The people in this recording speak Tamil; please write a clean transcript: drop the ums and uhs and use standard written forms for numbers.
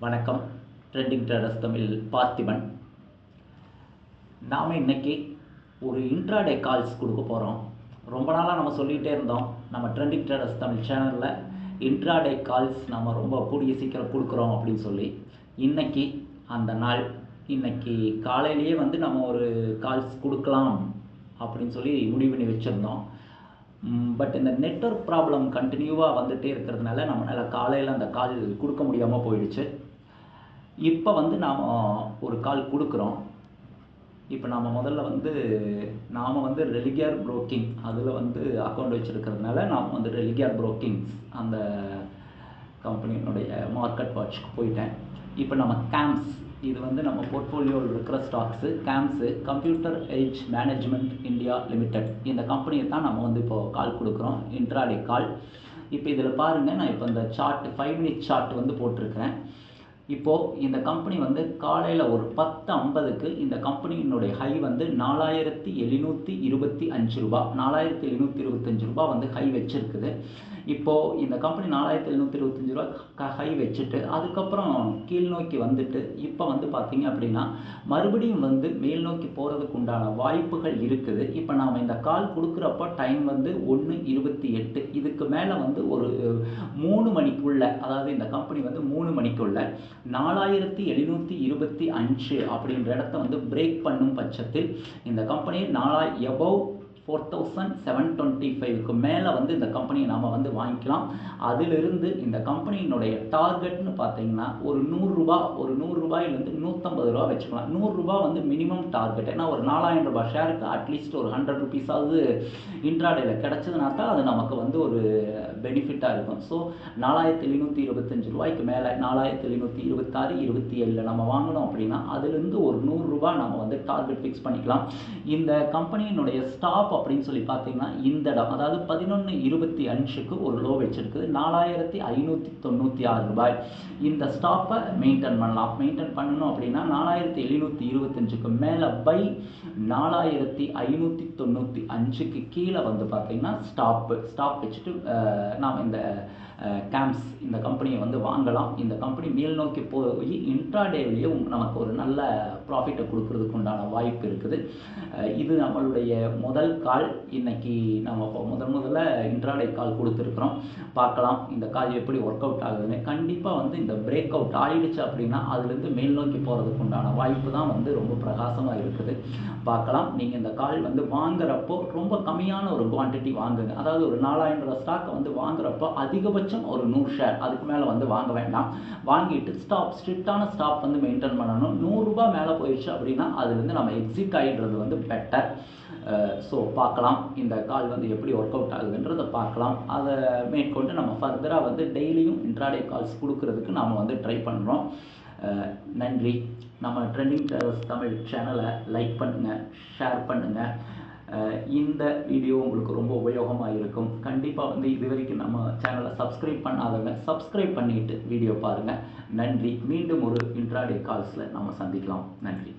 வணக்கம். Trending traders Tamil Parthiban. நாம் இன்னைக்கு ஒரு இன்ட்ராடே கால்ஸ் கொடுக்க போகிறோம். ரொம்ப நாளாக நம்ம சொல்லிகிட்டே இருந்தோம், நம்ம ட்ரெண்டிங் ட்ரேடர்ஸ் தமிழ் சேனலில் இன்ட்ராடே கால்ஸ் நம்ம ரொம்ப கூடிய சீக்கிரம் கொடுக்குறோம் அப்படின்னு சொல்லி இன்னைக்கு அந்த நாள். இன்னைக்கு காலையிலேயே நம்ம ஒரு கால்ஸ் கொடுக்கலாம் அப்படின்னு சொல்லி முடிவு பண்ணி வச்சுருந்தோம். பட் இந்த நெட்வொர்க் ப்ராப்ளம் கண்டினியூவாக வந்துகிட்டே இருக்கிறதுனால நம்மளால் காலையில் அந்த கால் கொடுக்க முடியாமல் போயிடுச்சு. இப்போ நாம் ஒரு கால் கொடுக்குறோம். இப்போ நாம் முதல்ல நாம் ரெலிகியார் புரோக்கிங் அதில் அக்கௌண்ட் வச்சுருக்கிறதுனால நாம் ரெலிகியார் புரோக்கிங்ஸ் அந்த கம்பெனியினுடைய மார்க்கெட் வாட்ச்க்கு போயிட்டேன். இப்போ நம்ம கேம்ஸ், இது நம்ம போர்ட்ஃபோலியோவில் இருக்கிற stocks. Games computer age management India limited, இந்த கம்பெனியை தான் நம்ம இப்போது கால் கொடுக்குறோம், இன்ட்ராடே கால். இப்போ இதில் பாருங்கள், நான் இப்போ இந்த சார்ட் 5 மினிட் சார்ட் போட்டிருக்கிறேன். இப்போது இந்த கம்பெனி காலையில் ஒரு 10:50க்கு இந்த கம்பெனியினுடைய ஹை 4725 ரூபா, 4725 ரூபா ஹை வச்சுருக்குது. இப்போது இந்த கம்பெனி 4725 ரூபா ஹை வச்சுட்டு அதுக்கப்புறம் கீழ் நோக்கி வந்துட்டு இப்போ பார்த்தீங்க அப்படின்னா மறுபடியும் மேல் நோக்கி போகிறதுக்கு உண்டான வாய்ப்புகள் இருக்குது. இப்போ நாம் இந்த கால் கொடுக்குறப்போ டைம் 1:28. இதுக்கு மேலே ஒரு 3 மணிக்குள்ள, அதாவது இந்த கம்பெனி 3 மணிக்குள்ள 4725 அப்படின்ற இடத்த பிரேக் பண்ணும் பட்சத்தில் இந்த கம்பெனி எபவ் 4725க்கு மேலே இந்த கம்பெனியை நாம் வாங்கிக்கலாம். அதிலிருந்து இந்த கம்பெனியினுடைய டார்கெட்னு பார்த்தீங்கன்னா ஒரு 100 ரூபா, ஒரு 100 ரூபாயிலேருந்து 150 ரூபா வச்சுக்கலாம். 100 ரூபா மினிமம் டார்கெட். ஏன்னா ஒரு 4000 ரூபாய் ஷேருக்கு அட்லீஸ்ட் ஒரு 100 ருபீஸாவது இன்ட்ராடேயில் கிடச்சதுனா தான் அது நமக்கு ஒரு பெனிஃபிட்டாக இருக்கும். ஸோ 4725 ரூபாய்க்கு மேலே 4726, 27 நம்ம வாங்கணும் அப்படின்னா அதுலேருந்து ஒரு 100 ரூபாய் நம்ம டார்கெட் ஃபிக்ஸ் பண்ணிக்கலாம். இந்த கம்பெனியினுடைய ஸ்டாப் அப்படின்னு சொல்லி பார்த்தீங்கன்னா இந்த இடம், அதாவது 11:25க்கு ஒரு லோ வச்சிருக்குது, 4596 ரூபாய். இந்த ஸ்டாப்பை மெயின்டைன் பண்ணலாம். மெயின்டைன் பண்ணணும் அப்படின்னா 4725க்கு மேலே பை 4595க்கு கீழே பார்த்தீங்கன்னா ஸ்டாப் வச்சுட்டு நாம் இந்த கேம்ஸ் இந்த கம்பெனியை வாங்கலாம். இந்த கம்பெனி மேல் நோக்கி போய் இன்ட்ராடேவிலேயே நமக்கு ஒரு நல்ல ப்ராஃபிட்டை கொடுக்கறதுக்கு உண்டான வாய்ப்பு இருக்குது. இது நம்மளுடைய முதல் கால். இன்னைக்கு நம்ம முதல்ல இன்ட்ராடே கால் கொடுத்துருக்குறோம். பார்க்கலாம் இந்த கால் எப்படி ஒர்க் அவுட் ஆகுதுன்னு. கண்டிப்பாக இந்த பிரேக் அவுட் ஆகிடுச்சு அப்படின்னா அதுலேருந்து மேல் நோக்கி போகிறதுக்கு உண்டான வாய்ப்பு தான் ரொம்ப பிரகாசமாக இருக்குது. பார்க்கலாம். நீங்கள் இந்த கால் வாங்குறப்போ ரொம்ப கம்மியான ஒரு குவான்டிட்டி வாங்குங்க. அதாவது ஒரு 4000 ரூபா ஸ்டாக்கை வாங்குறப்போ அதிகபட்சம் ஒரு 100 ஷேர், அதுக்கு மேலே வாங்க வேண்டாம். வாங்கிட்டு ஸ்ட்ரிக்டான ஸ்டாப் மெயின்டைன் பண்ணணும். 100 ரூபாய் மேலே போயிடுச்சு அப்படின்னா அதுலேருந்து நம்ம எக்ஸிட் ஆகிடுறது பெட்டர். ஸோ பார்க்கலாம் இந்த கால் எப்படி ஒர்க் அவுட் ஆகுதுன்றதை பார்க்கலாம். அதை மேற்கொண்டு நம்ம ஃபர்தராக டெய்லியும் இன்ட்ராடே கால்ஸ் கொடுக்கறதுக்கு நாம் ட்ரை பண்ணுறோம். நன்றி. நம்ம ட்ரெண்டிங் ட்ரேடர்ஸ் தமிழ் சேனலை லைக் பண்ணுங்கள், ஷேர் பண்ணுங்கள். இந்த வீடியோ உங்களுக்கு ரொம்ப உபயோகமாக இருக்கும். கண்டிப்பாக இது வரைக்கும் நம்ம சேனலை சப்ஸ்கிரைப் பண்ணாதவங்க சப்ஸ்கிரைப் பண்ணிவிட்டு வீடியோ பாருங்கள். நன்றி. மீண்டும் ஒரு இன்ட்ராடே கால்ஸில் நம்ம சந்திக்கலாம். நன்றி.